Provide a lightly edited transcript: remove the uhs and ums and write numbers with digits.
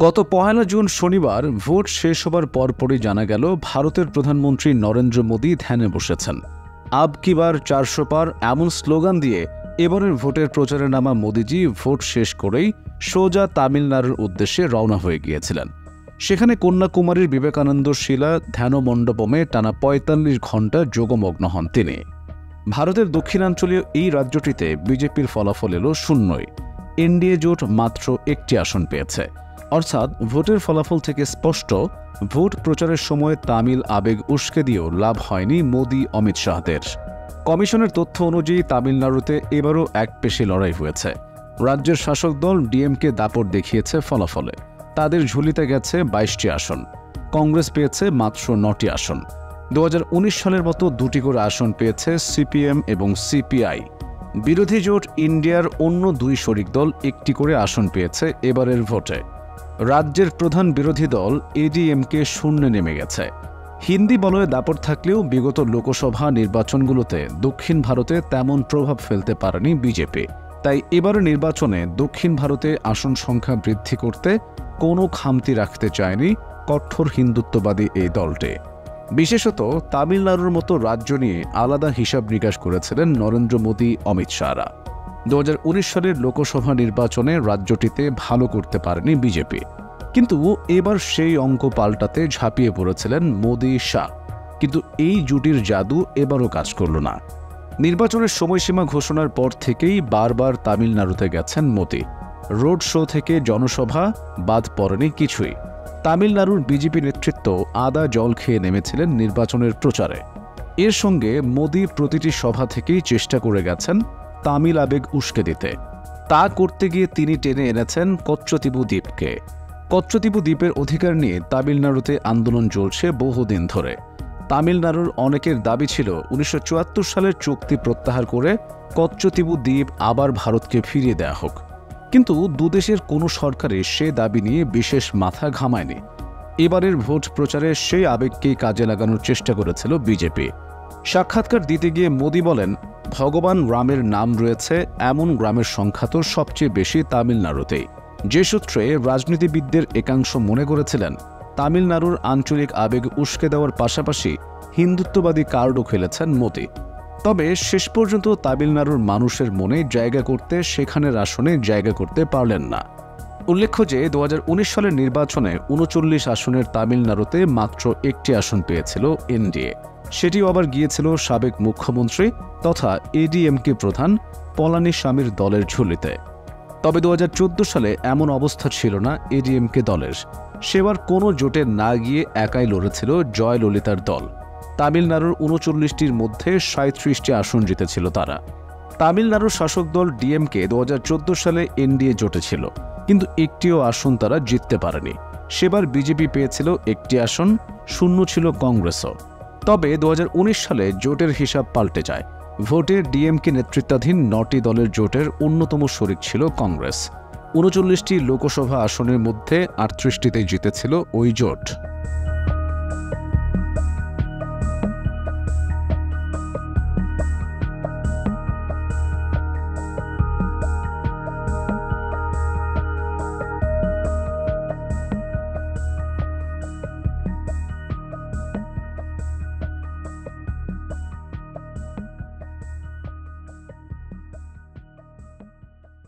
গত ১ জুন শনিবার ভোট শেষ হবার পরপরই জানা গেল ভারতের প্রধানমন্ত্রী নরেন্দ্র মোদী ধ্যানে বসেছেন। আব কি বার ৪০০ পার এমন স্লোগান দিয়ে এবারের ভোটের প্রচারে নামা মোদীজি ভোট শেষ করেই সোজা তামিলনাড়ুর উদ্দেশ্যে রওনা হয়ে গিয়েছিলেন। সেখানে কন্যাকুমারীর বিবেকানন্দ শিলা ধ্যান মণ্ডপমে টানা ৪৫ ঘণ্টা যোগমগ্ন হন তিনি। ভারতের দক্ষিণাঞ্চলীয় এই রাজ্যটিতে বিজেপির ফলাফল এলো শূন্যই। এনডিএ জোট মাত্র একটি আসন পেয়েছে। অর্থাৎ ভোটের ফলাফল থেকে স্পষ্ট, ভোট প্রচারের সময় তামিল আবেগ উস্কে দিয়েও লাভ হয়নি মোদী অমিত শাহদের। কমিশনের তথ্য অনুযায়ী তামিলনাড়ুতে এবারও একপেশে লড়াই হয়েছে। রাজ্যের শাসক দল ডিএমকে দাপট দেখিয়েছে ফলাফলে। তাদের ঝুলিতে গেছে ২২টি আসন। কংগ্রেস পেয়েছে মাত্র ৯টি আসন। ২০১৯ সালের মতো ২টি করে আসন পেয়েছে সিপিএম এবং সিপিআই। বিরোধী জোট ইন্ডিয়ার অন্য ২ শরিক দল একটি করে আসন পেয়েছে এবারের ভোটে। রাজ্যের প্রধান বিরোধী দল এডিএমকে শূন্যে নেমে গেছে। হিন্দি বলয়ে দাপট থাকলেও বিগত লোকসভা নির্বাচনগুলোতে দক্ষিণ ভারতে তেমন প্রভাব ফেলতে পারেনি বিজেপি। তাই এবারের নির্বাচনে দক্ষিণ ভারতে আসন সংখ্যা বৃদ্ধি করতে কোনো খামতি রাখতে চায়নি কঠোর হিন্দুত্ববাদী এই দলটি। বিশেষত তামিলনাড়ুর মতো রাজ্য নিয়ে আলাদা হিসাব নিকাশ করেছিলেন নরেন্দ্র মোদী অমিত শাহরা। ২০১৯ সালের লোকসভা নির্বাচনে রাজ্যটিতে ভালো করতে পারেনি বিজেপি, কিন্তু এবার সেই অঙ্ক পাল্টাতে ঝাঁপিয়ে পড়েছিলেন মোদী শাহ। কিন্তু এই জুটির জাদু এবারও কাজ করল না। নির্বাচনের সময়সীমা ঘোষণার পর থেকেই বারবার তামিলনাড়ুতে গেছেন মোদী। রোড শো থেকে জনসভা বাদ পড়েনি কিছুই। তামিলনাড়ুর বিজেপি নেতৃত্ব আদা জল খেয়ে নেমেছিলেন নির্বাচনের প্রচারে। এর সঙ্গে মোদী প্রতিটি সভা থেকেই চেষ্টা করে গেছেন তামিল আবেগ উস্কে দিতে। তা করতে গিয়ে তিনি টেনে এনেছেন কচ্চতীপু দ্বীপকে। কচ্চতীপু দ্বীপের অধিকার নিয়ে তামিলনাড়ুতে আন্দোলন চলছে বহুদিন ধরে। তামিলনাড়ুর অনেকের দাবি ছিল ১৯৭৪ সালের চুক্তি প্রত্যাহার করে কচ্চতীপু দ্বীপ আবার ভারতকে ফিরিয়ে দেওয়া হোক। কিন্তু দুদেশের কোনো সরকারই সে দাবি নিয়ে বিশেষ মাথা ঘামায়নি। এবারের ভোট প্রচারে সেই আবেগকেই কাজে লাগানোর চেষ্টা করেছিল বিজেপি। সাক্ষাৎকার দিতে গিয়ে মোদী বলেন, ভগবান রামের নাম রয়েছে এমন গ্রামের সংখ্যা তো সবচেয়ে বেশি তামিলনাড়ুতেই। যে সূত্রে রাজনীতিবিদদের একাংশ মনে করেছিলেন তামিলনাড়ুর আঞ্চলিক আবেগ উস্কে দেওয়ার পাশাপাশি হিন্দুত্ববাদী কার্ডও খেলেছেন মোদী। তবে শেষ পর্যন্ত তামিলনাড়ুর মানুষের মনে জায়গা করতে সেখানের আসনে জায়গা করতে পারলেন না। উল্লেখ্য যে ২০১৯ সালের নির্বাচনে ৩৯ আসনের তামিলনাড়ুতে মাত্র একটি আসন পেয়েছিল এনডিএ। সেটিও আবার গিয়েছিল সাবেক মুখ্যমন্ত্রী তথা এডিএমকে প্রধান পলানিস্বামীর দলের ঝুলিতে। তবে ২০১৪ সালে এমন অবস্থা ছিল না এডিএমকে দলের। সেবার কোনো জোটে না গিয়ে একাই লড়েছিল জয়ললিতার দল। তামিলনাড়ুর ৩৯টির মধ্যে ৩৭টি আসন জিতেছিল তারা। তামিলনাড়ুর শাসক দল ডিএমকে ২০১৪ সালে এনডিএ জোটে ছিল, কিন্তু একটিও আসন তারা জিততে পারেনি। সেবার বিজেপি পেয়েছিল একটি আসন, শূন্য ছিল কংগ্রেসও। তবে ২০১৯ সালে জোটের হিসাব পাল্টে যায়। ভোটে ডিএমকে নেতৃত্বাধীন ৯টি দলের জোটের অন্যতম শরিক ছিল কংগ্রেস। ৩৯টি লোকসভা আসনের মধ্যে ৩৮টিতে জিতেছিল ওই জোট।